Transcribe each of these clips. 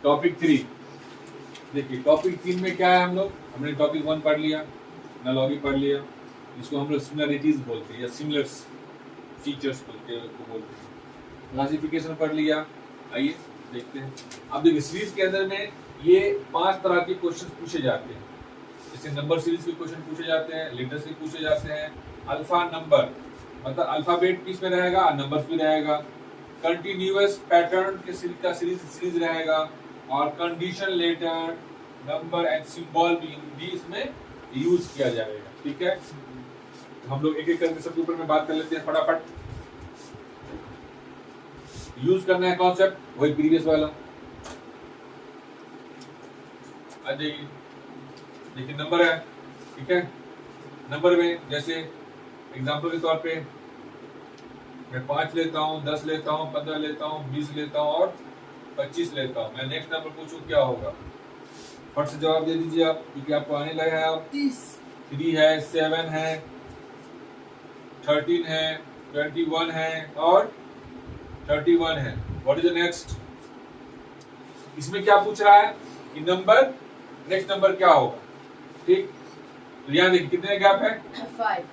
Topic 3 देखिए, topic 3 में क्या है, हमने टॉपिक 1 पढ़ लिया, एनालॉजी पढ़ लिया, इसको हम लोग सिमिलरिटीज बोलते हैं या सिमिलर फीचर्स बोलते हैं। क्लासिफिकेशन पढ़ लिया। आइए देखते हैं। अब देखिए, सीरीज के अंदर में ये 5 तरह के क्वेश्चन पूछे जाते हैं। जैसे नंबर सीरीज के क्वेश्चन पूछे जाते हैं, लेटर्स के पूछे जाते हैं, अल्फा नंबर मतलब अल्फाबेट किस में रहेगा, नंबर्स भी रहेगा, कंटिन्यूअस पैटर्न के सीरीज रहेगा, और condition letter, number and symbol भी इसमें यूज किया जाएगा। ठीक है, तो हम लोग एक एक करके सबके ऊपर में बात कर लेते हैं फटाफट। यूज करना है कॉन्सेप्ट वही प्रीवियस वाला। आ जाइए, देखिए नंबर है, ठीक है। नंबर में जैसे एग्जांपल के तौर पे मैं 5 लेता हूँ, 10 लेता हूँ, 15 लेता हूँ, 20 लेता हूँ और 25 लेता हूँ। मैं नेक्स्ट नंबर पूछूं क्या होगा, फट से जवाब दे दीजिए आप, क्योंकि आपको आने लगा है। आप 3 है, 7 है, 13 है, 21 है और 31 है। What is the next? इसमें क्या पूछ रहा है कि नंबर, नेक्स्ट नंबर क्या होगा। ठीक, तो यहाँ देखिए कितने गैप है, 5।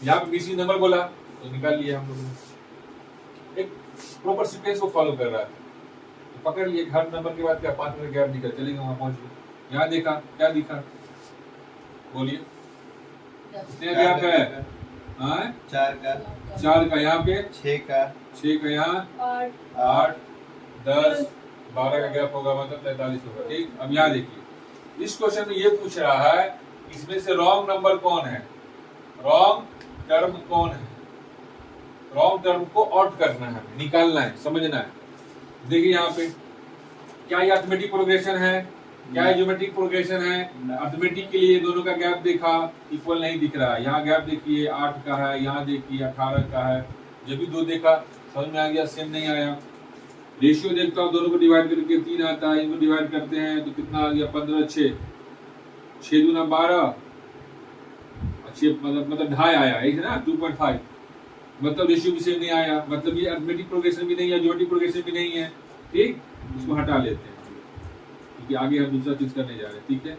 यहाँ पे किसी नंबर बोला तो निकाल लिया हम लोगों ने। एक प्रॉपर सीक्वेंस को फॉलो कर रहा है, तो पकड़ लिए हर नंबर के बाद क्या 5 मिनट गैप दिखा, चलेगा वहां पहुंच गए। यहाँ देखा क्या दिखा, बोलिए कितने गैप है? 4 का, यहाँ पे 6 का, यहाँ 8, 10, 12 का गैप होगा, मतलब 43 होगा। ठीक, अब यहाँ देखिए, इस क्वेश्चन में ये पूछ रहा है इसमें से रॉन्ग नंबर कौन है, रॉन्ग टर्म कौन है। रॉन्ग टर्म को आउट करना है, निकालना है, समझना है। देखिए यहाँ पे क्या ये अर्थमेटिक प्रोग्रेशन है, क्या ये ज्योमेट्रिक प्रोग्रेशन है। अर्थमेटिक के लिए दोनों का गैप देखा, इक्वल नहीं दिख रहा है। यहाँ गैप देखिए 8 का है, यहाँ देखिए 18 का है। जब भी 2 देखा समझ में आ गया, सेम नहीं आया। रेशियो देखता हूँ, दोनों को डिवाइड करके 3 आता है, इनको डिवाइड करते हैं तो कितना आ गया 15, 6 दूना 12, 6 मतलब ढाई आया है ना, 2.5, मतलब रेशियो भी सेम नहीं आया, मतलब ये अर्थमेटिक प्रोग्रेशन भी नहीं है, ज्योमेट्रिक प्रोग्रेशन भी नहीं है। ठीक, इसको हटा लेते हैं क्योंकि आगे हम दूसरा चीज करने जा रहे हैं। ठीक है,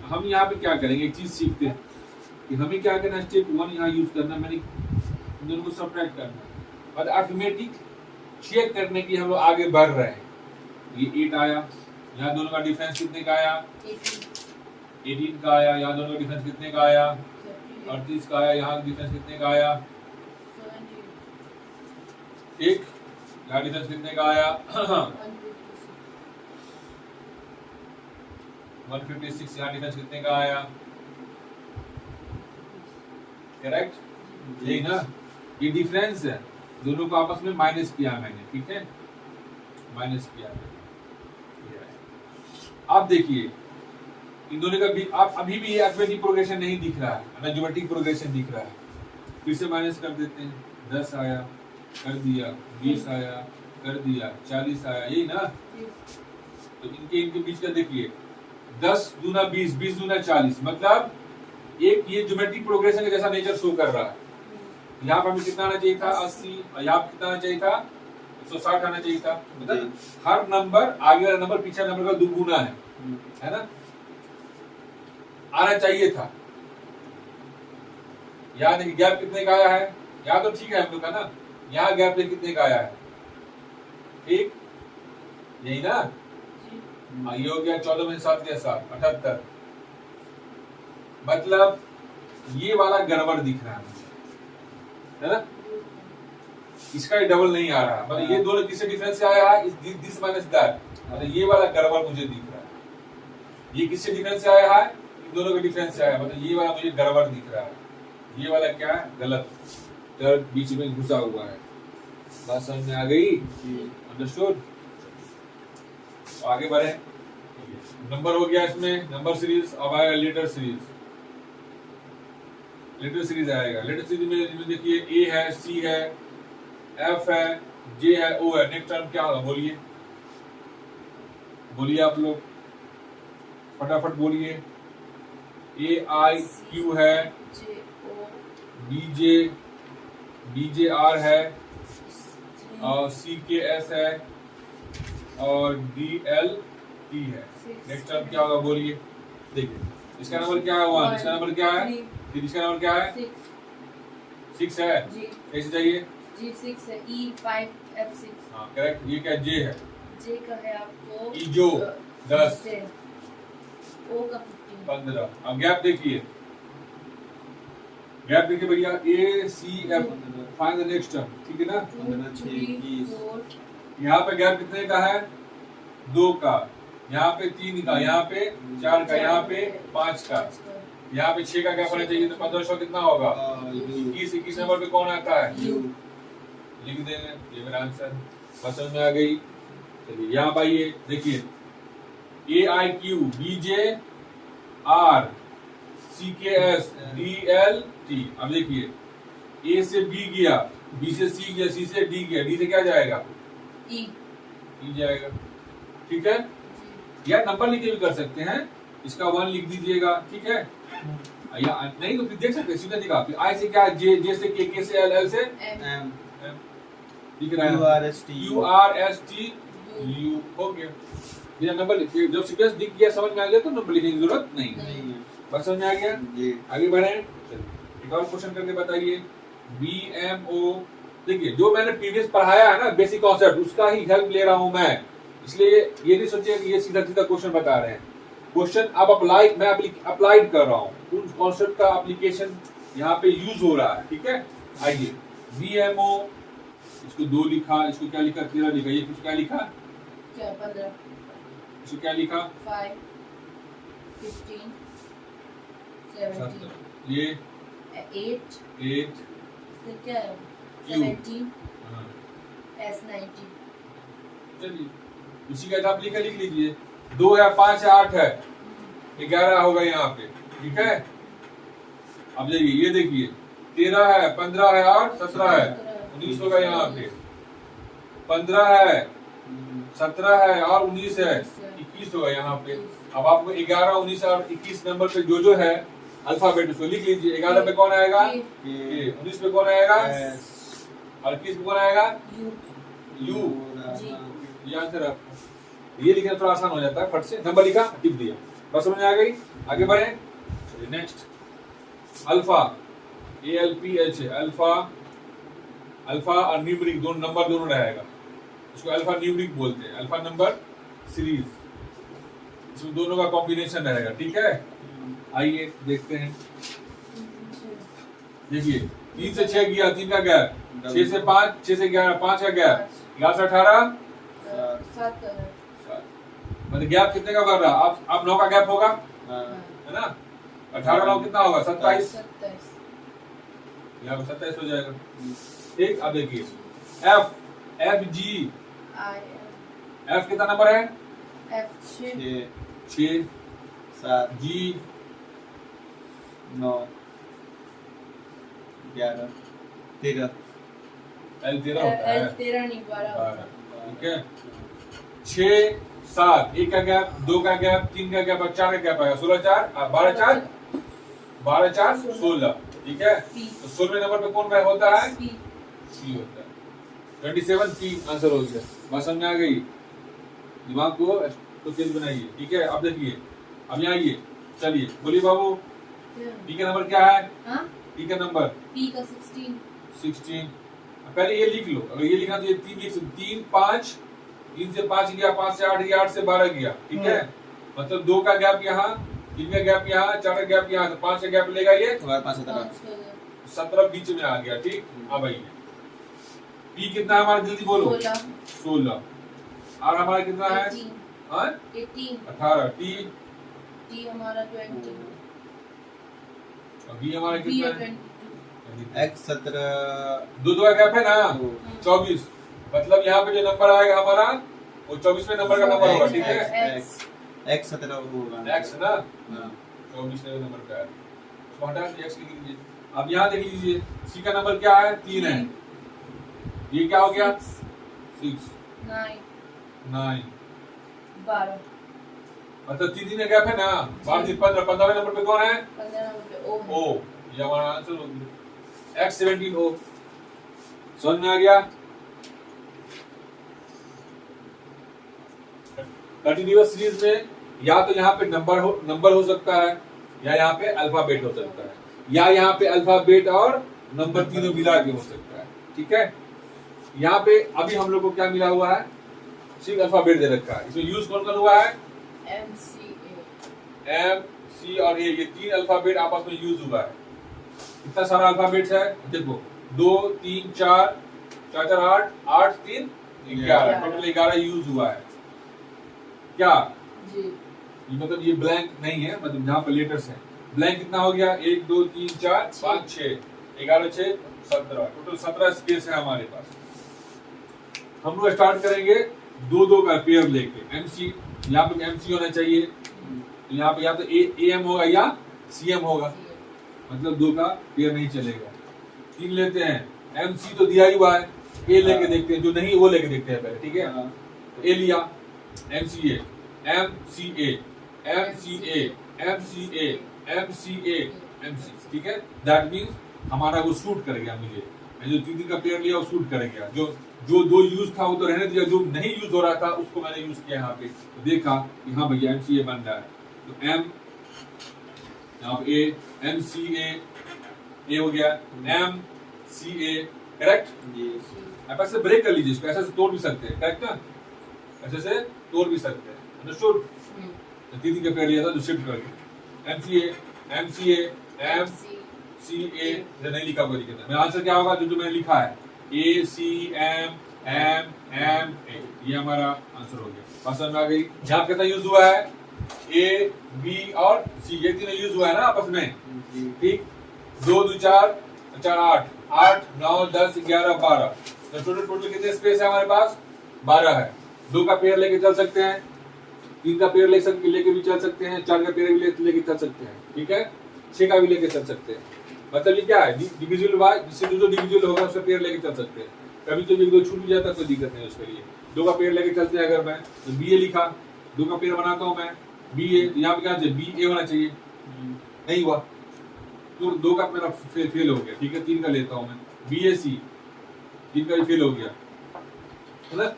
हम यहाँ पे क्या करेंगे, एक चीज सीखते हैं कि हमें क्या करना है। स्टेप 1 यहाँ यूज करना, मैंने दोनों को सब्ट्रैक्ट करना और अर्थमेटिक चेक करने की हम लोग आगे बढ़ रहे हैं। ये 8 आया, यहाँ दोनों का डिफरेंस कितने का आया, 18 का आया। यहाँ दोनों का डिफरेंस कितने का आया, 38 का आया। यहाँ डिफरेंस कितने का आया, 1। यहाँ डिफरेंस कितने का आया 156। यहाँ डिफरेंस कितने का आया, करेक्ट, यही ना, ये डिफरेंस है, दोनों को आपस में माइनस किया मैंने। ठीक है, माइनस किया मैंने। आप देखिए इन दोनों का भी आप अभी भी ये अर्थमेटिक प्रोग्रेशन नहीं दिख रहा है ना, ज्योमेट्रिक प्रोग्रेशन दिख रहा है। फिर से माइनस कर देते हैं, 10 आया कर दिया, 20 आया कर दिया, 40 आया, यही ना। तो इनके बीच का देखिए 10 दूना 20, 20 दूना 40, मतलब एक ये ज्योमेट्रिक प्रोग्रेशन का जैसा नेचर शो कर रहा है। यहाँ पर हमें कितना आना चाहिए था, 80, और यहाँ कितना आना चाहिए था, 160 आना चाहिए था। मतलब हर नंबर आगे वाला नंबर पीछे नंबर का दुगुना है ना, आना चाहिए था। यहाँ देखिए गैप कितने का आया है, यहाँ तो ठीक है हम लोग का ना, यहाँ गैप कितने का आया है, ठीक, यही ना। ये हो गया 14 में 7 के साथ 78, मतलब ये वाला गड़बड़ दिख रहा है मुझे, है ना। इसका डबल नहीं आ रहा, मतलब ये दोनों किससे डिफरेंस से आया है, दिस माइनस दैट, मतलब ये वाला गड़बड़ मुझे दिख रहा है। ये किससे डिफरेंस से आया है, इन दोनों के डिफरेंस से आया, मतलब ये वाला मुझे गड़बड़ दिख रहा है। ये वाला क्या है, गलत, टर्म बीच में घुसा हुआ है। बात समझ में आ गई, अंडरस्टूड। आगे बढ़े, नंबर हो गया इसमें, नंबर सीरीज। अब आएगा लेटर सीरीज। लेटर सीरीज आएगा, लेटर सीरीज में देखिए ए है, सी है, एफ है, जे है, ओ है। नेक्स्ट टर्म क्या होगा, बोलिए बोलिए आप लोग फटाफट बोलिए। ए आई क्यू है, बी जे आर है, और सी के एस है, और DLT है। नेक्स्ट टर्म क्या होगा बोलिए। देखिए इसका नंबर क्या है 1, इसका नंबर क्या है, फिर इसका नंबर क्या है 6 है। कैसे चाहिए G6 है, E5 F6। हाँ करेक्ट। ये क्या J है, J का है आपको E जो 10, O का 15। अब गैप देखिए, गैप देखिए भैया ACF find the next term, ठीक है ना। 15 6 21। यहाँ पे गैप कितने का है 2 का, यहाँ पे 3 का, यहाँ पे 4 का, यहाँ पे 5 का, यहाँ पे 6 का गैप होना चाहिए। तो 1500 कितना होगा 21 नंबर पे कौन आता है लिख देंगे। ये मेरा आंसर समझ में आ गई। चलिए यहाँ पर आइए देखिए AIQ BJ R CKS DLT। अब देखिए A से B गया, B से C गया, C से D गया, D से क्या जाएगा E जाएगा, ठीक है। या नंबर लिख के भी कर सकते हैं, इसका 1 लिख दीजिएगा, ठीक है। या नहीं तो फिर देख सकते हैं सीधा दिखा। फिर I से क्या J से K से L से M लिख रहा है URST U। ओके ये नंबर लिखिए, जब सीक्वेंस दिख गया समझ में आ गया तो नंबर लिखने की जरूरत नहीं है। बस समझ में आ गया जी। आगे बढ़े, एक और क्वेश्चन करके बताइए। BMO देखिए जो मैंने प्रीवियस पढ़ाया है ना बेसिक कॉन्सेप्ट उसका ही हेल्प ले रहा हूं मैं, इसलिए ये नहीं सोचिए कि ये सीधा सीधा क्वेश्चन बता रहे हैं। क्वेश्चन अब मैं अप्लाइड कर रहा हूं, उन कॉन्सेप्ट का एप्लीकेशन यहाँ पे यूज हो रहा है, ठीक है। आइए BMO, इसको 2 लिखा, इसको क्या लिखा 13 लिखा, ये कुछ क्या लिखा क्या 15, इसको क्या लिखा 5 15 17, ये 8 फिर क्या है 17 S90। चलिए उसी का आप लिख लीजिए। 2 है 5 है 8 है 11 होगा यहाँ पे, ठीक है। अब देखिए ये देखिए 13 है 15 है और 17 है 19 होगा यहाँ पे। 15 है 17 है और 19 है 21 होगा यहाँ पे। अब आपको 11 19 और 21 नंबर पे जो है अल्फाबेट उसको लिख लीजिए। 11 पे कौन आएगा 19 पे कौन आएगा और 21 पे कौन आएगा U। ये आंसर आपका, ये लिखना थोड़ा आसान हो जाता है, फट से नंबर लिखा टिप दिया, बस समझ में आ गई। आगे बढ़े, next alpha ALPH alpha, alpha और न्यूमेरिक दोनों नंबर दोनों रहेगा, इसको अल्फा न्यूमेरिक बोलते हैं, अल्फा नंबर सीरीज, इसमें दोनों का कॉम्बिनेशन रहेगा, ठीक है। आइए देखते हैं, देखिए 3 से 6 गया 3 का गैप, 6 से 5 6 से 11 5 का गैप, 11 से 18 7 मतलब गैप कितने का कर रहा। अब 9 का गैप होगा है ना, 18 9 कितना होगा 27, यहाँ पे 27 हो जाएगा, ठीक। अब देखिए FG F कितना नंबर है F 6 7 G 9 11 13 L 13 होता है, L 13 नहीं 12, ठीक है। 6 7 1 का गैप 2 का गैप 3 का गैप और 4 का गैप आएगा, 16 4 12 4 12 4 16, ठीक है। तो 16वें नंबर पे कौन होता है C होता है। 27 P आंसर हो गया, बात समझ में आ गई। दिमाग को तो तेज बनाइए, ठीक है। अब देखिए, अब यहाँ आइए, चलिए बोलिए बाबू P का नंबर क्या है P का नंबर P का 16। पहले ये लिख लो, अगर ये लिखना तो ये 3 लिख सकते, 3 5 3 से 5 गया, 5 से 8 गया, 8 से 12 गया, ठीक है। मतलब 2 का गैप यहाँ, 3 का गैप यहाँ, 4 का गैप यहाँ, तो 5 का गैप लेगा ये 17 बीच में आ गया, ठीक। अब आइए P कितना है हमारा, जल्दी बोलो 16 और हमारा कितना है 18 T हमारा 20, B हमारा कितना है X 17 2 का गैप है ना 24, मतलब यहाँ पे जो नंबर आएगा हमारा वो 24वें नंबर का नंबर होगा, ठीक है। X 17 होगा X ना 24वें नंबर का है, उसको हटा के X लिख लीजिए। अब यहाँ देख लीजिए C का नंबर क्या है 3 है, ये क्या हो गया 6 9 12, मतलब 3 का गैप है ना 12 15, 15वें नंबर पे कौन है 15 नंबर पे O, ये हमारा आंसर हो गया X 17 O। समझ में आ गया। कंटिन्यूअस सीरीज में या तो यहाँ पे नंबर हो सकता है, या यहाँ पे अल्फाबेट हो सकता है, या यहाँ पे अल्फाबेट और नंबर तीनों मिला के हो सकता है। ठीक है, यहाँ पे अभी हम लोग को क्या मिला हुआ है, सिर्फ अल्फाबेट दे रखा है। इसमें यूज कौन कौन हुआ है, M C एम सी और ए, ये तीन अल्फाबेट आपस में यूज हुआ है। कितना सारा अल्फाबेट है देखो, 2 3 4 4 4 8 8 3 11, टोटल 11 यूज हुआ है। क्या जी ये मतलब ये ब्लैंक नहीं है, मतलब जहाँ पे लेटर्स है ब्लैंक कितना हो गया, 1 2 3 4 5 6 11 6 17, टोटल 17 स्पेस है हमारे पास। हम लोग स्टार्ट करेंगे दो दो का पेयर लेके। एमसी, यहाँ पे एमसी होना चाहिए, तो यहाँ पे या तो ए एम होगा या सी एम होगा, मतलब दो का पेयर नहीं चलेगा। 3 लेते हैं, एमसी तो दिया ही हुआ है, ए लेके देखते हैं, जो नहीं वो लेके देखते हैं पहले। ठीक है, तो ए लिया, MCA MCA MCA MCA MCA MC. ठीक है, दैट मींस हमारा वो सूट कर गया, मुझे मैं जो 3 का पेयर लिया वो सूट कर गया। जो दो यूज था वो तो रहने दिया, जो नहीं यूज हो रहा था उसको मैंने यूज किया यहाँ पे, तो देखा कि हाँ भैया एमसीए बन रहा है, तो एम यहाँ पे ए एमसीए ए हो गया, एम सी ए, करेक्ट जी। आप ऐसे ब्रेक कर लीजिए इसको, ऐसे से तोड़ भी सकते हैं, करेक्ट ना, ऐसे से तोड़ भी सकते हैं, अंडरस्टूड। 3 का पेयर लिया था जो शिफ्ट कर गया, एमसीए एमसीए एम सी ए, नहीं लिखा कोई दिक्कत नहीं। मेरा आंसर क्या होगा, जो मैंने लिखा है A C M M M A, ये हमारा आंसर हो गया। बात समझ में आ गई। यहाँ कितना यूज हुआ है, ए बी और सी, ये तीनों यूज हुआ है ना आपस में। ठीक, 2 2 4 4 8 8 9 10 11 12, तो टोटल कितने स्पेस है हमारे पास, 12 है। 2 का पेयर लेके चल सकते हैं, 3 का पेयर लेके भी चल सकते हैं, 4 का पेयर भी लेके चल सकते हैं। ठीक है, 6 का भी लेके चल सकते हैं। मतलब ये क्या है, डिविजिबल बाय, जिससे जो डिविजिबल होगा उसका पेयर लेके चल सकते हैं। कभी तो एक दो छूट भी जाता है, कोई दिक्कत नहीं उसके लिए। 2 का पेयर लेके चलते हैं अगर मैं, तो बी ए लिखा, 2 का पेयर बनाता हूँ मैं बी ए, यहाँ पे क्या बी ए होना चाहिए, नहीं हुआ तो 2 का मेरा फेल हो गया। ठीक है, 3 का लेता हूँ मैं, बी ए सी, 3 का भी फेल हो गया, मतलब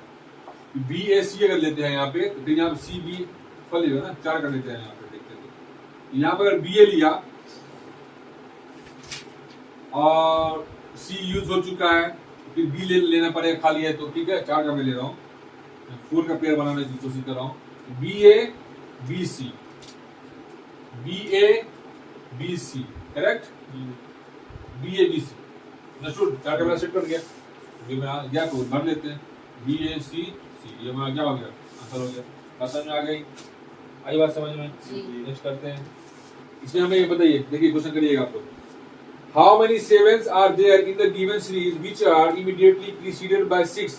बी ए सी अगर लेते हैं यहाँ पे, तो फिर यहाँ पे सी बी फल ना, 4 का लेते हैं यहाँ पे, देखते हैं यहाँ पे अगर बी ए लिया और सी यूज हो चुका है, फिर बी लेना पड़ेगा, खाली है तो। ठीक है, 4 का मैं ले रहा हूँ, 4 का पेयर बनाने की कोशिश कर रहा हूँ, B A B C, B A B C, correct, B A B C, understood. 4 का मेरा सेट कर गया, जो मैं गया तो भर लेते हैं, बी ए सी सी, ये हमारा क्या हो गया, आंसर हो गया। बात समझ में आ गई, आई बात समझ में, नेक्स्ट करते हैं। इसमें हमें ये बताइए, देखिए क्वेश्चन करिएगा आप लोग, how many sevens are there in the given series which are immediately preceded by 6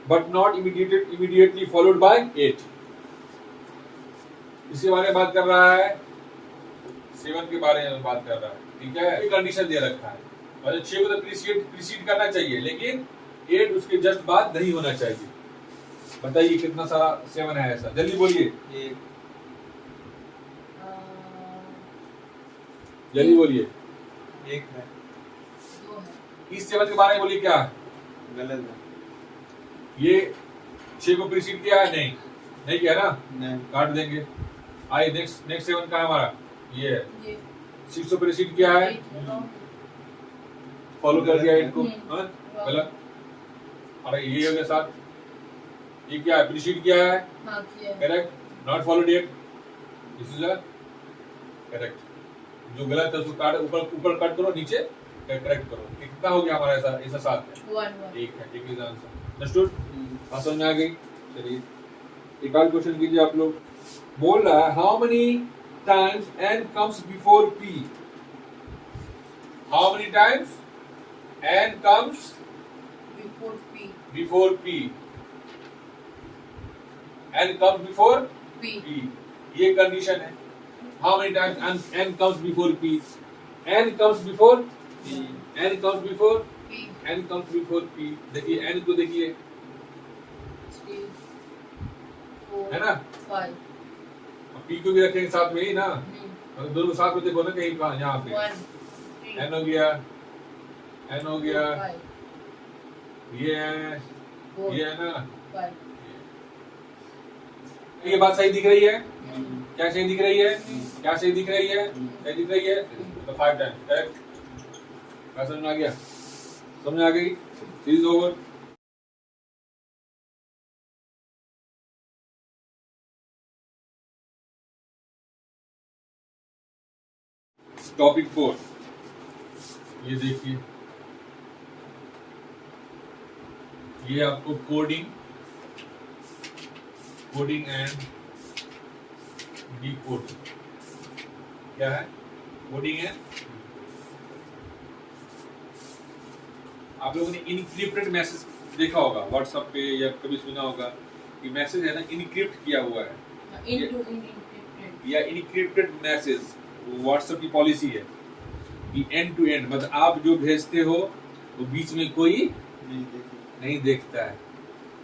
but not immediately followed by 8? इसके बारे में बात कर रहा है, 7 के बारे में बात कर रहा है। ठीक है, एक कंडीशन दे रखा है, मतलब 6 को तो प्रीसीड करना चाहिए, लेकिन 8 उसके जस्ट बाद नहीं होना चाहिए। बताइए कितना सारा 7 है ऐसा, जल्दी बोलिए, जल्दी बोलिए। 1 है, 2 है, इस 7 के बारे में बोलिए, क्या गलत है, ये 6 को प्रीसीड किया है, नहीं किया ना, नहीं, काट देंगे। आइए नेक्स्ट 7 का है हमारा, ये है, ये 6 को प्रीसीड किया है, फॉलो कर दिया 8 को, हाँ गलत। अरे ये हो गया 7, ये क्या है, प्रीसीड किया है, हाँ किया है, correct, not followed 8, this is correct. जो गलत है उसको काट, ऊपर कट करो, नीचे करेक्ट करो। कितना हो गया हमारा, ऐसा 7 है, 1 एक है, एक इज आंसर, अंडरस्टूड। बात समझ में आ गई। चलिए एक और क्वेश्चन कीजिए आप लोग। बोल रहा है how many times n comes before p, how many times n comes before P, n comes before P, p, ये कंडीशन है। How many times n comes before p, n comes before P, n comes before P, n comes before p। देखिए n को देखिए, 3, 4, है ना, 5, p को भी रखेंगे साथ में ही ना, मतलब दोनों साथ में देखो ना, कहीं कहाँ, यहाँ पे 1, 3, n हो गया, n हो गया, 5, ये है, 4, ये है ना, 5, ये बात सही दिख रही है? क्या सही दिख रही है? क्या सही दिख रही है? सही दिख रही है? तो 5 टाइम्स करेक्ट। क्या समझ में आ गया? समझ आ गई? Series over. टॉपिक 4 ये देखिए, ये आपको कोडिंग एंड डीकोडिंग, क्या है? कोडिंग है। आप लोगों ने इनक्रिप्टेड मैसेज देखा होगा व्हाट्सएप पे या कभी सुना होगा कि मैसेज है ना इनक्रिप्ट किया हुआ है, या इनक्रिप्टेड मैसेज व्हाट्सएप की पॉलिसी है कि एंड टू एंड, मतलब आप जो भेजते हो वो बीच में कोई नहीं देखता है,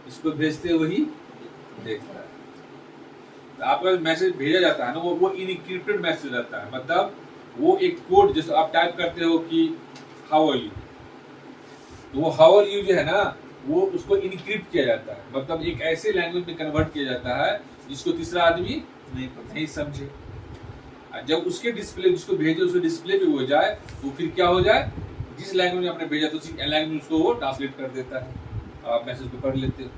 इसको भेजते हो वही देखता है। तो आपका मैसेज भेजा जाता है ना वो इनक्रिप्टेड मैसेज रहता है, मतलब वो एक कोड जैसे आप टाइप करते हो कि हाउ आर यू, तो वो हाउ आर यू जो है ना वो उसको इनक्रिप्ट किया जाता है, मतलब एक ऐसे लैंग्वेज में कन्वर्ट किया जाता है जिसको तीसरा आदमी नहीं समझे। जब उसके डिस्प्ले जिसको भेजे उसके डिस्प्ले पे हो जाए तो फिर क्या हो जाए, जिस लैंग्वेज में आपने भेजा तो उसी लैंग्वेज में उसको वो ट्रांसलेट कर देता है, आप मैसेज को पढ़ लेते हो।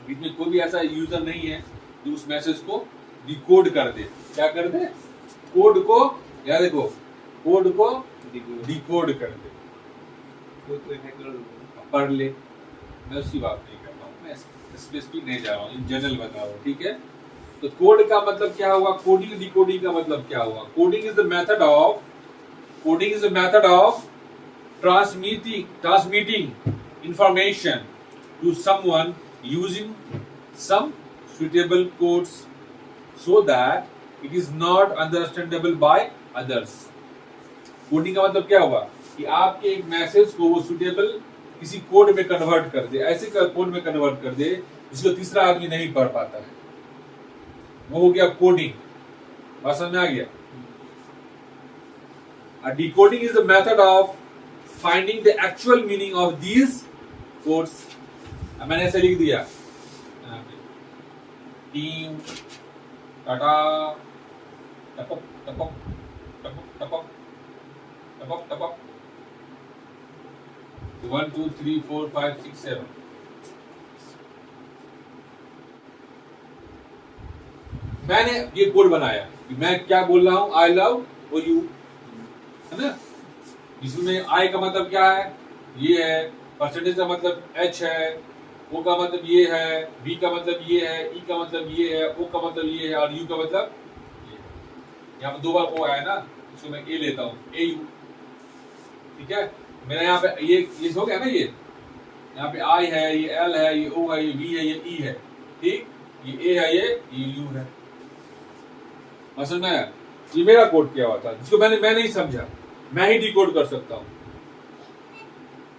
बीच में कोई भी ऐसा यूजर नहीं है जो उस मैसेज को डिकोड कर दे। क्या कर दे? कोड को, या देखो कोड को डिकोड कर दे, पढ़ ले। मैं उसकी बात नहीं कर रहा हूँ, मैं स्पेसिफिक नहीं जा रहा हूँ, इन जनरल बता रहा हूँ, ठीक है। तो कोड का मतलब क्या हुआ, कोडिंग डिकोडिंग का मतलब क्या हुआ? Coding is the method of transmitting information to someone using some suitable codes so that it is not understandable by others। Coding का मतलब क्या हुआ कि आपके एक मैसेज को वो सुटेबल किसी कोड में कन्वर्ट कर दे, ऐसे कोड में कन्वर्ट कर दे जिसको तीसरा आदमी नहीं पढ़ पाता है, वो हो गया कोडिंग। बात समझ में आ गया? Decoding is the method of finding the actual meaning of these codes. मैंने ऐसे लिख दिया टीम टाटा टपक टपक टपक टपक टपक टपक 1 2 3 4 5 6 7। मैंने ये कोड बनाया कि मैं क्या बोल रहा हूं, आई लव और यू, है ना। इसमें आई का मतलब क्या है, ये है, परसेंटेज का मतलब एच है, ओ का मतलब ये है, बी का मतलब ये है, ई का मतलब ये है, ओ का मतलब ये है, और यू का मतलब ये है। यहाँ पे 2 बार ओ आया ना, इसको मैं ए लेता हूँ, ए यू, ठीक है। मेरा यहाँ पे ये हो गया ना, ये यहाँ पे आई है, ये एल है, ये ओ है, ये वी है, ये ई है, ठीक, ये ए है, ये यू है। समझ में आया? ये मेरा कोड क्या हुआ था जिसको मैं नहीं समझा, मैं ही डिकोड कर सकता हूँ।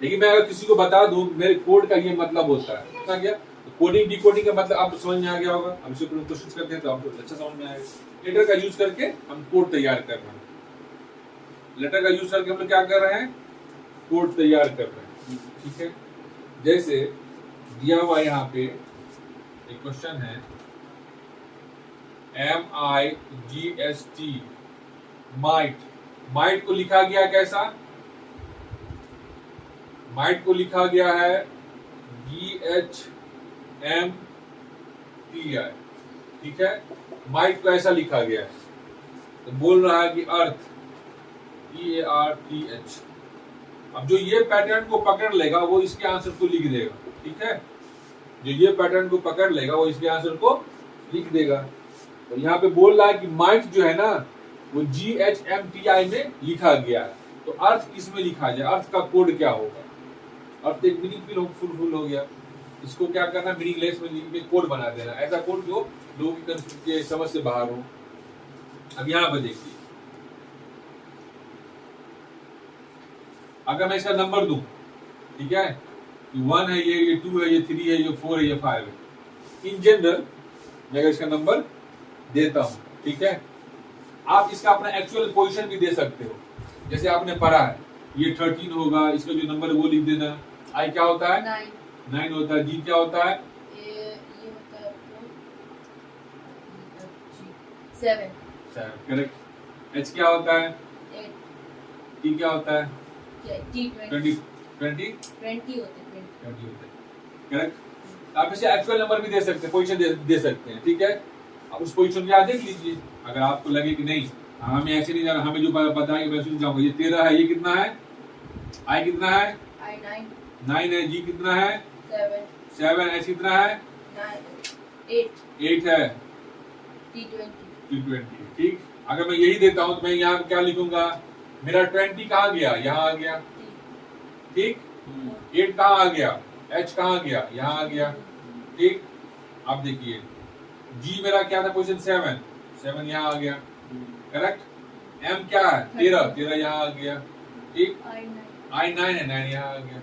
लेकिन मैं अगर किसी को बता दूं मेरे कोड का ये मतलब होता है, समझ गया? तो कोडिंग डिकोडिंग का मतलब आप समझ में आ गया होगा। हम इसे कोशिश करते हैं तो आपको अच्छा समझ में आएगा। लेटर का यूज करके हम कोड तैयार कर रहे हैं, लेटर का यूज करके हम लोग क्या कर रहे हैं, कोड तैयार कर रहे हैं, ठीक है। जैसे दिया हुआ यहाँ पे एक क्वेश्चन है, MIGST माइट को लिखा गया कैसा, माइट को लिखा गया है GHMTI, ठीक है। माइट को ऐसा लिखा गया है, तो बोल रहा है कि अर्थ EARTH। अब जो ये पैटर्न को पकड़ लेगा वो इसके आंसर को लिख देगा, ठीक है। जो ये पैटर्न को पकड़ लेगा वो इसके आंसर को लिख देगा। तो यहाँ पे बोल रहा है कि माइट जो है ना वो GHMTI में लिखा गया है, तो अर्थ किस में लिखा जाए, अर्थ का कोड क्या होगा। अर्थ एक मीनिंगफुल हो गया, इसको क्या करना, मीनिंगलेस में कोड बना देना, ऐसा कोड जो लोगों के समझ से बाहर हो। अब यहाँ पे देखिए, अगर मैं इसका नंबर दूं, ठीक है, 1 है, ये 2 है, ये 3 है, ये 4 है, ये 5 है, इन जनरल मैं अगर इसका नंबर देता हूं, ठीक है। आप इसका अपना एक्चुअल पोजीशन भी दे सकते हो, जैसे आपने पढ़ा है ये 13 होगा, इसका जो नंबर वो लिख देना। आई क्या होता है, 9 होता है। जी क्या होता है, 7 करेक्ट। एच क्या होता है? 8 टी क्या होता है? T 20 20 होते हैं। करेक्ट। आप इसे एक्चुअल नंबर भी दे सकते हैं, पोजीशन दे सकते हैं, ठीक है। आप उस पोजीशन को आप देख लीजिए, अगर आपको लगे कि नहीं हमें ऐसे नहीं जाना, हमें जो पता है मैं सोच जाऊंगा ये 13 है, ये कितना है? आई कितना है? I 9 9 है। जी कितना है? 7 एच कितना है? 8 है। T 20 ठीक। अगर मैं यही देता हूँ तो मैं यहाँ क्या लिखूंगा? मेरा 20 कहाँ गया? यहाँ आ गया, ठीक। 8 कहाँ आ गया? एच कहाँ गया? यहाँ आ गया, ठीक। अब देखिए जी मेरा क्या था? पोजीशन 7 यहाँ आ गया, करेक्ट। एम क्या है? 13 यहाँ आ गया, ठीक। आई 9 है, 9 यहाँ आ गया,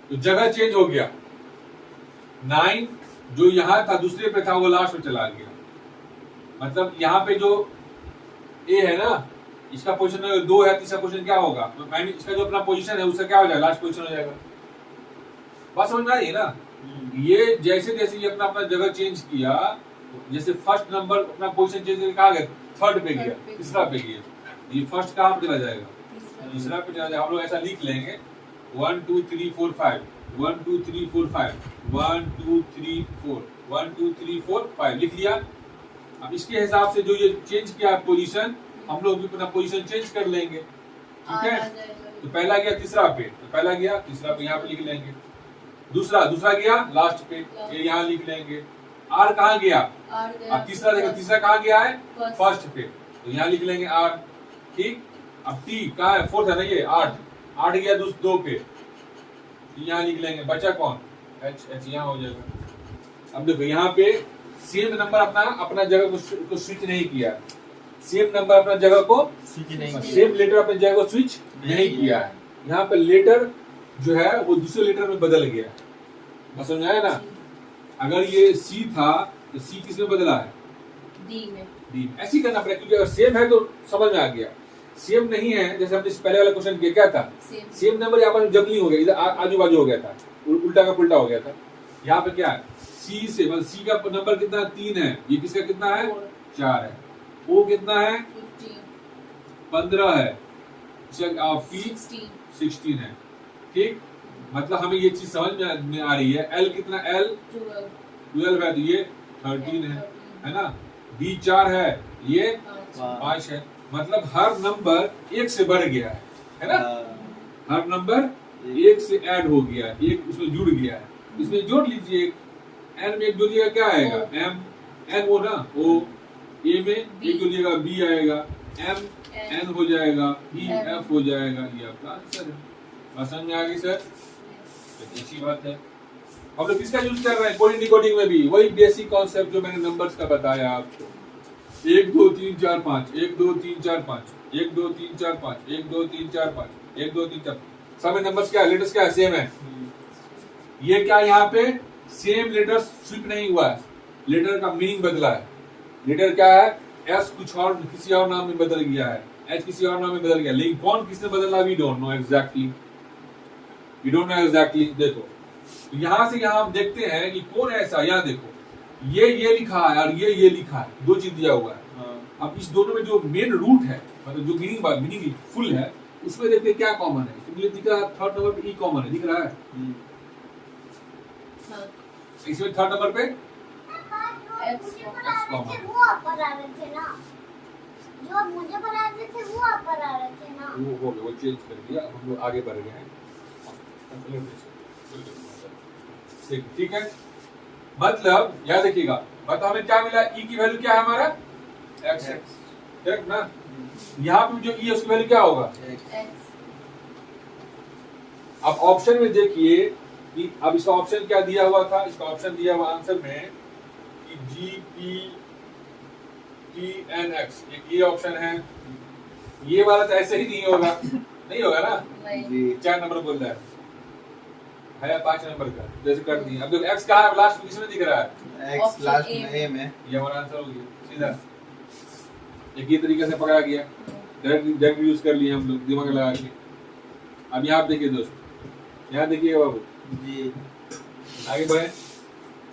तो जगह चेंज हो गया। 9 जो यहाँ था दूसरे पे था वो लास्ट में चला गया। मतलब यहाँ पे जो ए है ना, इसका पोजीशन 2 है, तीसरा पोजीशन क्या होगा? तो इसका जो अपना पोजीशन है उसका क्या हो जाएगा? लास्ट पोजीशन हो जाएगा। बात समझ में आ रही है ना? ये जैसे जैसे ये अपना जगह चेंज किया, जैसे फर्स्ट नंबर अपना पोजीशन चेंज करके कहाँ गया? थर्ड पे गया, तीसरा पे गया। ये फर्स्ट कहाँ पे चला जाएगा? तीसरा पे चला जाएगा। हम लोग ऐसा लिख लेंगे 1 2 3 4 5 1 2 3 4 5 1 2 3 4 1 2 3 4 5 लिख लिया। अब इसके हिसाब से जो ये चेंज किया पोजीशन, हम लोग भी अपना पोजीशन चेंज कर लेंगे, ठीक है। तो पहला गया तीसरा पे, तो पहला गया तीसरा पे यहाँ पे लिख लेंगे। दूसरा गया लास्ट पे, ये यहाँ लिख लेंगे। आर कहाँ गया? अब तीसरा देखो, तीसरा कहाँ गया है? फर्स्ट पे, तो यहाँ लिख लेंगे आर, ठीक। अब टी कहाँ है? फोर्थ है ना, ये 8 गया 2 पे, यहाँ लिख लेंगे। बचा कौन? एच यहाँ हो जाएगा। अब देखो यहाँ पे सेम नंबर अपना जगह को स्विच नहीं किया, सेम नंबर अपना जगह को सेम लेटर अपने जगह को स्विच नहीं किया है। यहाँ पे लेटर जो है वो दूसरे लेटर में बदल गया। बस समझ आया ना? अगर ये सी था तो सी किस में बदला है? डी में। ऐसे ही करना पड़ेगा, क्योंकि अगर सेम है तो समझ में आ गया। सेम नहीं है, जैसे हमने पहले वाला क्वेश्चन किया, क्या था? सेम नंबर यहाँ पर जबली हो गया, इधर आजू बाजू हो गया था, उल्टा का पुल्टा हो गया था। यहाँ पे क्या है? सी से मतलब सी का नंबर कितना? 3 है। ये किसका कितना है? 4 है। ओ कितना है? 15 है। पी 16 है, ठीक। मतलब हमें ये चीज समझ में आ रही है। एल कितना? एल 12 है, तो ये 13 है ना। बी 4 है, ये 5 है। मतलब हर नंबर 1 से बढ़ गया है ना। हर नंबर 1 से ऐड हो गया, एक उसमें जुड़ गया है। इसमें जोड़ लीजिए, एन में एक जोड़िएगा, क्या आएगा? एम एन ओ ना, ओ। ए में एक जोड़िएगा, बी आएगा। एम एन हो जाएगा, ई एफ हो जाएगा। ये आपका आंसर है। समझ में आ गई सर? अच्छी बात है। हम लोग किसका यूज कर रहे हैं? कोडिंग डिकोडिंग में भी वही बेसिक कॉन्सेप्ट जो मैंने नंबर्स का बताया आपको। 1 2 3 4 5 1 2 3 4 5 1 2 3 4 5 1 2 3 4 5 1 2 3 4। सब नंबर्स क्या है? लेटर्स क्या है? सेम है। ये क्या यहाँ पे सेम लेटर स्विप नहीं हुआ है, लेटर का मीनिंग बदला है। लेटर क्या है? एस कुछ और किसी और नाम में बदल गया है, एच किसी और नाम में बदल गया, लेकिन कौन किसने बदला we don't know exactly. We don't know exactly. देखो यहाँ से यहाँ हम देखते हैं कि कौन है ऐसा। यहाँ देखो ये लिखा है और ये लिखा है, 2 चीज दिया हुआ है। अब इस दोनों में जो मेन रूट है, मतलब जो मीनिंग फुल है, उसमें देखते हैं क्या कॉमन है। तो दिख रहा है थर्ड नंबर पे ई कॉमन है, दिख रहा है। इसमें थर्ड नंबर पे एक्स कॉमन। वो ऊपर आ रहे थे ना, जो मुझे बना रहे थे वो ऊपर आ रहे थे ना। वो हो गया, वो चेंज कर दिया, हम लोग आगे बढ़ गए हैं। ठीक है, मतलब याद रखिएगा। मतलब हमें क्या मिला? ई की वैल्यू क्या है हमारा? एक्स। करेक्ट ना? यहाँ पे जो ई है उसकी वैल्यू क्या होगा? एक्स। अब ऑप्शन में देखिए कि अब इसका ऑप्शन क्या दिया हुआ था? इसका ऑप्शन दिया हुआ आंसर में कि G P T N X, ये ऑप्शन है। ये वाला तो ऐसे ही नहीं होगा, नहीं होगा ना जी। 4 नंबर बोल रहा है 5 नंबर का, जैसे कर दिए। अब देखो एक्स कहाँ है? लास्ट में किसमें दिख रहा है? एक्स लास्ट में ए में। ये हमारा आंसर हो गया सीधा। एक ही तरीके से पकड़ा गया, डायरेक्ट यूज कर लिए हम लोग दिमाग लगा के। अब यहाँ देखिए दोस्त, यहाँ देखिए बाबू जी, आगे बढ़े।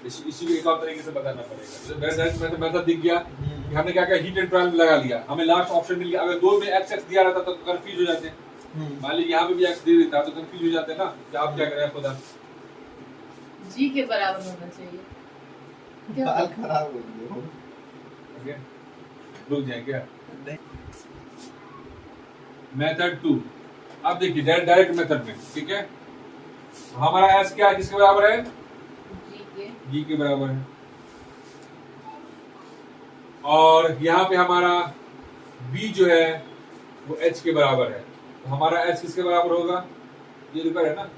इसी को एक और तरीके से बताना पड़ेगा। जैसे मेथड दिख गया कि हमने क्या हीट एंड ट्रायल लगा लिया, हमें लास्ट ऑप्शन मिल गया। अगर दो में एक्स एक्स दिया रहता तो कंफ्यूज हो जाते हैं। मान लीजिए यहाँ पे भी एक्स दे देता तो कंफ्यूज हो जाते हैं ना कि आप क्या करें खुदा। जी के बराबर होना चाहिए। क्या बाल खराब हो गए। ओके रुक जाए क्या। मेथड 2 अब देखिए डायरेक्ट मेथड में, ठीक है। हमारा एस क्या किसके बराबर है? जी के बराबर है। और यहाँ पे हमारा बी जो है वो एच के बराबर है, तो हमारा एच किसके बराबर होगा? ये लिखा है ना,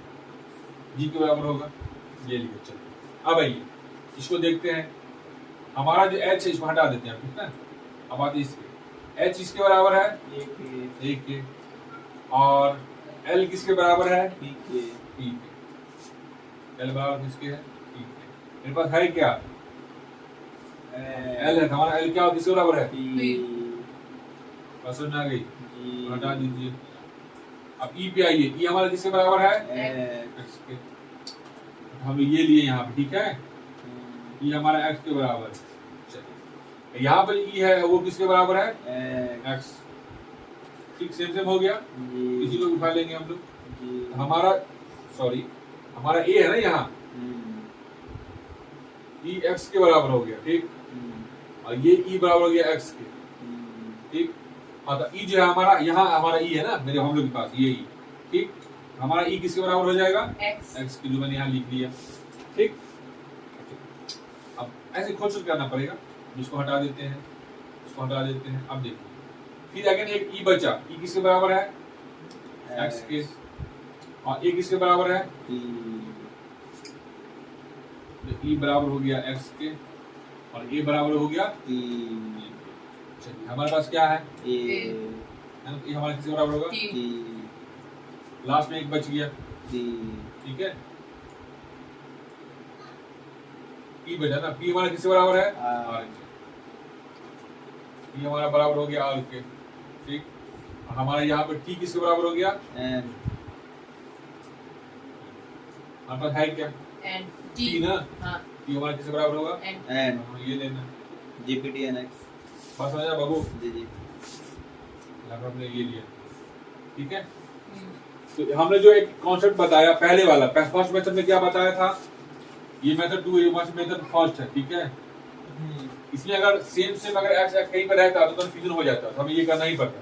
जी के बराबर होगा। ये लिखो चलो। अब आइए इसको देखते हैं। हमारा जो एच है इसको हटा देते हैं, ठीक है। अब आते इसके एच इसके बराबर है एक के, और एल किसके बराबर है? पी के। एल बराबर किसके है? पी के। मेरे पास है क्या? एल है। हमारा एल क्या किसके बराबर है? समझ आ गई? हटा दीजिए। अब ई पे आइए। ई हमारा किसके बराबर है? एक्स के। हम ये लिए यहाँ पे, ठीक है। ई हमारा एक्स के बराबर है। चलिए यहाँ पे ई है वो किसके बराबर है? एक्स। ठीक सेम हो गया। इसी को उठा लेंगे हम लोग। हमारा सॉरी हमारा ए है ना यहाँ, ई एक्स के बराबर हो गया, ठीक। और ये ई बराबर हो गया एक्स के, ठीक। हाँ तो ई जो है हमारा यहाँ हमारा ई है ना मेरे हम लोग के पास ये ई, ठीक। हमारा ई किसके बराबर हो जाएगा? एक्स के, जो मैंने यहाँ लिख लिया, ठीक। अब ऐसे खोज करना पड़ेगा। इसको हटा देते हैं, इसको हटा देते हैं। अब देखिए फिर अगेन एक ई बचा। ई किसके बराबर है? एक्स के। और ए किसके बराबर है? ई बराबर हो गया एक्स के, और ए बराबर हो गया चलिए हमारे पास क्या है? ए हमारा किसके बराबर होगा? लास्ट में एक बच गया, ठीक है। ई बचा ना, पी हमारा किसके बराबर है? आर के। पी हमारा बराबर हो गया आर के, ठीक। हमारा यहाँ पे टी किसके बराबर हो गया? एन। हमारे पास है क्या? एन टी ना। हाँ। टी हमारा किसके बराबर होगा? एन। ये लेना जीपीटी एन एक्स। बस आ जा बाबू। जी यहाँ पर हमने ये लिया, ठीक है। तो हमने जो एक कॉन्सेप्ट बताया पहले वाला, फर्स्ट मेथड में क्या बताया था? ये मेथड 2 है, मेथड फर्स्ट है, ठीक है। इसमें अगर सेम अगर एक्स एक्स कहीं पर रहता तो कंफ्यूजन हो जाता, तो हमें ये करना ही पड़ता,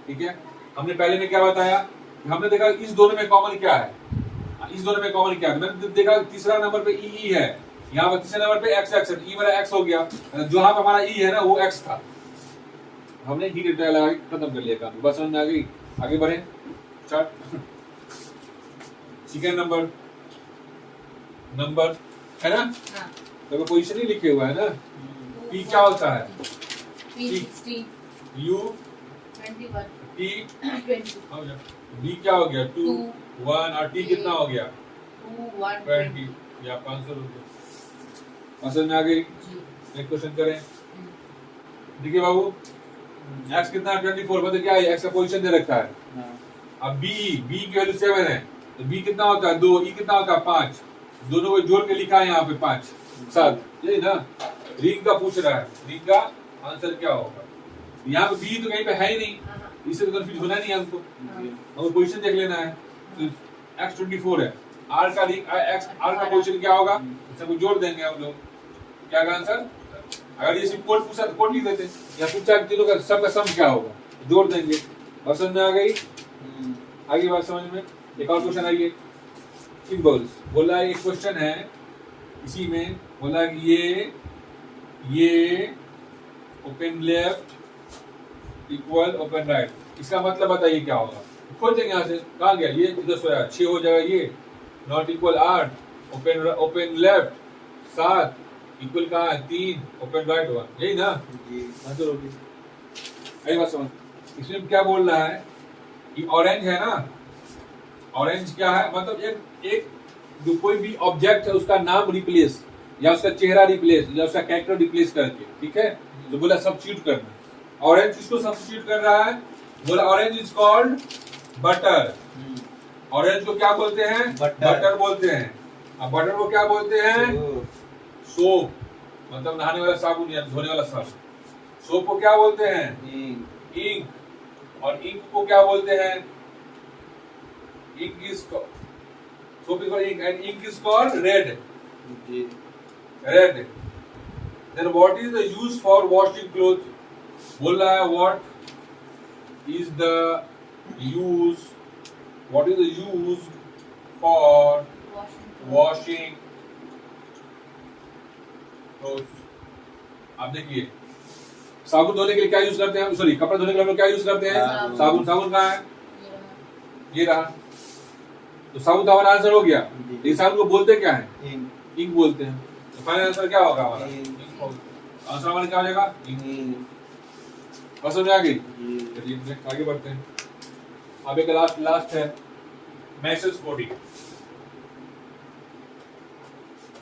ठीक है। हमने पहले में क्या बताया? हमने देखा इस दोनों में कॉमन क्या है। इस दोनों में कॉमन क्या है? मैंने देखा तीसरा नंबर पे ई है, यहाँ पर तीसरे नंबर पे एक्स एक्स है, ई मेरा एक्स हो गया। जो यहाँ पे हमारा ई है ना वो एक्स था। हमने ही डेटा लगा के खत्म कर लिया काम। बस समझ में आ गई? आगे बढ़े। स्टार्ट। सेकंड नंबर है ना, तो पोजीशन ही लिखे हुआ है ना। पी क्या होता है? P 16, U 21, T 20, B क्या हो गया? 2 1 और T कितना हो गया? 2 1 20 या 500 रुपये। समझ में आ गई? एक क्वेश्चन करें। देखिए बाबू x कितना है? 24। मतलब क्या है? x का पोजीशन दे रखा है। अब b की वैल्यू 7 है, तो b कितना होता है? 2। e कितना होता है? 5। दोनों को जोड़ के लिखा है यहाँ पे 5 7, यही ना। रिंग का पूछ रहा है, रिंग का आंसर क्या होगा? यहाँ पे b तो कहीं पे है ही नहीं, इससे तो कंफ्यूज होना नहीं है हमको। हमको पोजीशन देख लेना है। तो x 24 है, r का रिंग x r का पोजीशन क्या होगा? सबको जोड़ देंगे हम लोग। क्या का आंसर? अगर ये सिर्फ कोड पूछा तो कोड लिख देते, या पूछा कि तीनों का सबका सम क्या होगा, जोड़ देंगे। बात समझ में आ गई? आगे बात समझ में। एक और क्वेश्चन आइए। सिंबल्स बोला, एक क्वेश्चन है इसी में बोला कि ये open left equal open right, इसका मतलब बताइए क्या होगा। खोल देंगे यहाँ से। कहाँ गया ये? इधर सोया 6 हो जाएगा। ये not equal 8, open left 7, equal कहाँ है? 3, ओपन राइट 1, यही ना जी। आंसर होगी। यही बात समझ। इसमें क्या बोल रहा है कि ऑरेंज है ना, ऑरेंज क्या है? मतलब एक जो कोई भी ऑब्जेक्ट है उसका नाम रिप्लेस या उसका चेहरा रिप्लेस या उसका कैरेक्टर रिप्लेस करके, ठीक है। तो बोला सब्स्टिट्यूट करना। ऑरेंज किसको सब्स्टिट्यूट कर रहा है? बोला orange is called butter. Orange को क्या बोलते हैं? बटर बोलते हैं। अब बटर को क्या बोलते हैं? सोप मतलब नहाने वाला साबुन या धोने वाला साबुन। सोप को क्या बोलते हैं? इंक। और इंक को क्या बोलते हैं? Ink is soap is ink and ink is called red. Red. Then what is the use for washing cloth? बोल रहा है what is the use for washing cloth. आप देखिए साबुन धोने के लिए क्या यूज करते हैं? सॉरी, कपड़ा धोने के लिए हम लोग क्या यूज करते हैं? साबुन। साबुन कहाँ है? ये रहा। तो साबुन का हमारा आंसर हो गया। ये साबुन को बोलते क्या है? इंक बोलते हैं। तो फाइनल आंसर क्या होगा हमारा? आंसर हमारा क्या हो जाएगा? समझ आ गई? चलिए नेक्स्ट आगे बढ़ते हैं। अब एक लास्ट है मैसेज कोडिंग।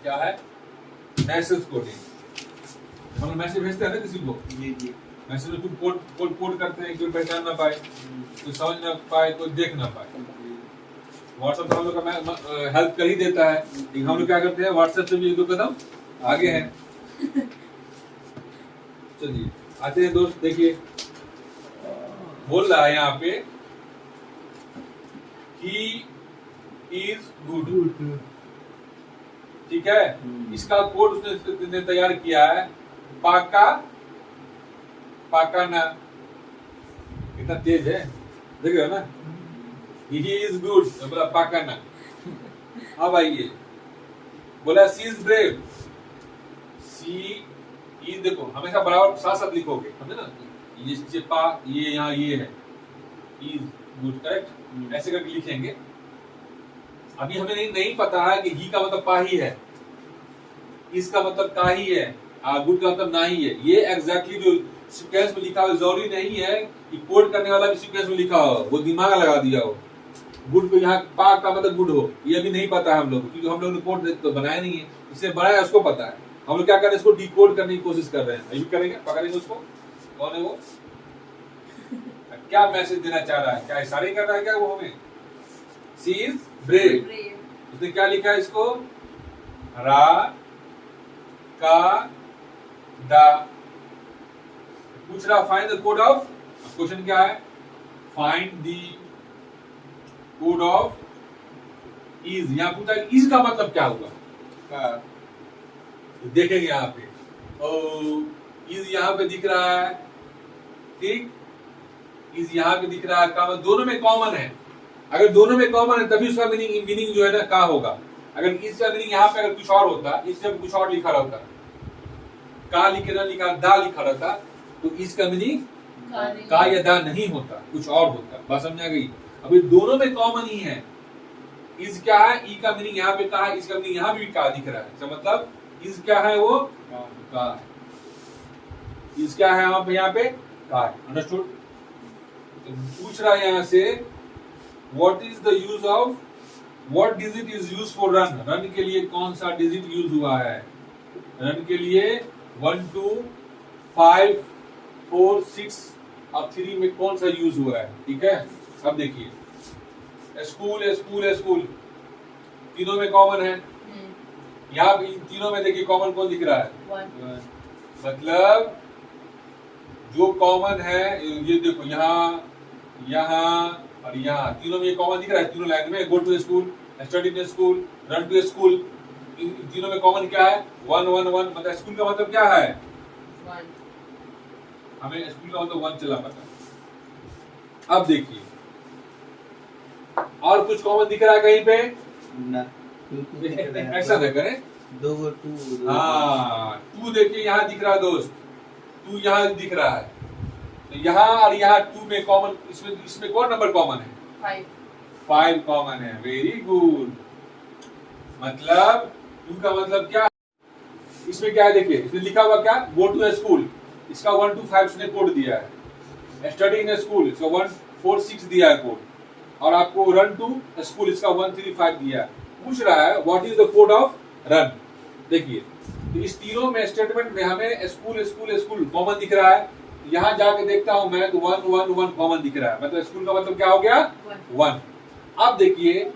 क्या है? Message coding. हम लोग मैसेज भेजते हैं ना किसी को। मैसेज में कुछ कोड करते हैं, कोई पहचान ना पाए, कोई समझ ना पाए, कोई देख ना पाए। व्हाट्सएप तो हम लोग का हेल्प कर ही देता है, लेकिन हम लोग क्या करते हैं व्हाट्सएप से भी एक दो कदम आगे हैं। चलिए आते हैं दोस्त, देखिए बोल रहा है यहाँ पे ही इज गुड। ठीक है, इसका कोड उसने तैयार किया है पाका ना। कितना तेज है, देख रहे हो ना? ही इज गुड बोला पाका ना। अब आइए बोला सी इज ब्रेव। सी इज, देखो हमेशा बराबर साथ साथ लिखोगे, समझे ना? ये पा, ये यहाँ ये है, इज गुड, करेक्ट? ऐसे करके लिखेंगे। अभी हमें नहीं पता है कि ही का मतलब पा ही है, इसका मतलब का ही है, गुड का मतलब ना ही है। ये एग्जैक्टली जो सीक्वेंस में लिखा हो, जरूरी नहीं है कि कोड करने वाला भी सीक्वेंस में लिखा हो, वो दिमाग लगा दिया हो। गुड को यहाँ पा का मतलब गुड हो, ये अभी नहीं पता है हम लोग, क्योंकि हम लोग ने कोड तो बनाया नहीं है। इससे बड़ा है उसको पता है। हम लोग क्या कर रहे हैं, इसको डिकोड करने की कोशिश कर रहे हैं। अभी करेंगे, पकड़ेंगे उसको। कौन है वो? क्या मैसेज देना चाह रहा है? क्या इशारे कर रहा है क्या वो हमें? सी इज ब्रेव। उसने क्या लिखा है इसको? रा का दा। पूछ रहा find the code of, question क्या है? Find the code of is. यहां पूछा इज का मतलब क्या हुआ? तो देखेंगे यहाँ पे, इज यहाँ पे दिख रहा है, ठीक? इज यहाँ पे दिख रहा है, का दोनों में कॉमन है। अगर दोनों में कॉमन है तभी उसका मीनिंग जो है ना का होगा। अगर इसका मीनिंग यहाँ पे अगर कुछ और होता, इससे कुछ और लिखा रहता, का लिखे ना लिखा, दा लिखा रहता, तो इसका मीनिंग का या दा नहीं होता, कुछ और होता। बात समझ आ गई? अभी दोनों में कॉमन ही है। इज क्या है? ई का मीनिंग यहाँ पे का है, इसका मीनिंग यहाँ भी का दिख रहा है। इसका मतलब इज क्या है? वो का है। इज क्या है? यहाँ पे का है। अंडरस्टूड? तो पूछ रहा है यहाँ से what is the use of, what digit is use for run. Run के लिए कौन सा डिजिट यूज हुआ है? रन के लिए 1 2 5 4 6 और 3 में कौन सा यूज हुआ है? ठीक है, अब देखिए स्कूल स्कूल स्कूल तीनों में कॉमन है। यहाँ तीनों में देखिए कॉमन कौन दिख रहा है? मतलब जो कॉमन है ये देखो, यहाँ यहाँ और यहाँ तीनों में ये कॉमन दिख रहा है। तीनों लाइन में go to school, study in school, run to school, इन तीनों में कॉमन क्या है? 1 1 1। मतलब स्कूल का मतलब क्या है? 1। हमें स्कूल का मतलब 1 चला पता। अब देखिए और कुछ कॉमन दिख रहा है कहीं पे? ना। ऐसा ना करें, 2 2। हाँ 2 देखिए यहाँ दिख रहा है दोस्त, 2 यहाँ दिख रहा है। तो यहाँ और यहाँ 2 में कॉमन, इसमें कौन नंबर कॉमन है? 5 कॉमन है। Very good. मतलब 2 का मतलब क्या? इसमें क्या है देखिए, इसमें लिखा हुआ क्या? गो टू स्कूल, इसका 1 2 5 ने कोड दिया है। स्टडी इन स्कूल इसका 1 4 6 दिया है कोड, और आपको रन टू स्कूल इसका 1 3 5 दिया है। पूछ रहा है what is the code of run. देखिए तो इस तीनों में स्टेटमेंट में हमें स्कूल स्कूल स्कूल कॉमन दिख रहा है। यहाँ जाके देखता हूं मैं तो 1 1 1 कॉमन दिख रहा है। मतलब स्कूल का मतलब क्या हो गया? 1। अब देखिए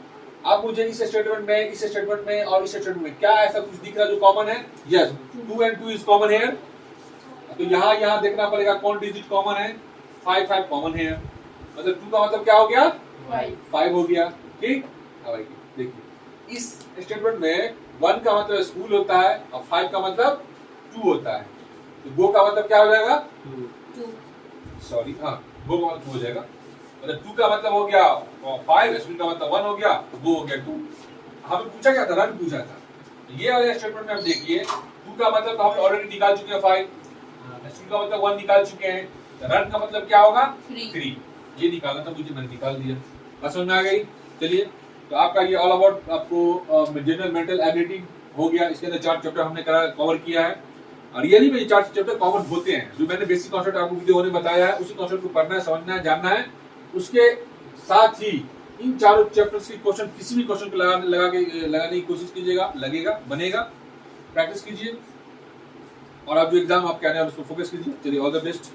अब मुझे इस स्टेटमेंट में, इस स्टेटमेंट में और इस स्टेटमेंट में क्या ऐसा कुछ दिख रहा है जो कॉमन है? Yes, 2 and 2 is common here. तो यहाँ देखना पड़ेगा कौन डिजिट कॉमन है। 5 कॉमन है, मतलब 2 का मतलब क्या हो गया? 5 हो गया। ठीक, अब आइए देखिए इस स्टेटमेंट में 1 का मतलब स्कूल होता है और 5 का मतलब 2 होता है। तो गो का मतलब क्या हो जाएगा? 2। सॉरी, हाँ, गो का मतलब 2 हो जाएगा। मतलब 2 का मतलब हो गया 5, स्कूल का मतलब 1 हो गया, तो गो हो गया 2। हमें पूछा क्या था? रन पूछा था। ये वाले स्टेटमेंट में आप देखिए 2 का मतलब हम ऑलरेडी निकाल चुके हैं 5, स्कूल का मतलब 1 निकाल चुके हैं, रन का मतलब क्या होगा? 3। ये निकालना था मुझे, मैंने निकाल दिया। बात समझ में आ गई? चलिए, तो आपका ये ऑल अबाउट आपको जनरल मेंटल एबिलिटी हो गया। इसके अंदर 4 चैप्टर हमने कवर किया है और रियली में ये 4 चैप्टर कॉमन होते हैं। जो मैंने बेसिक कॉन्सेप्ट आपको वीडियो में बताया है उसी कॉन्सेप्ट को पढ़ना है, समझना है, जानना है। उसके साथ ही इन चारों चैप्टर्स की क्वेश्चन, किसी भी क्वेश्चन को लगाने की कोशिश कीजिएगा, लगेगा, बनेगा। प्रैक्टिस कीजिए और आप जो एग्जाम आपके आने वाले उसको फोकस कीजिए। चलिए, ऑल द बेस्ट।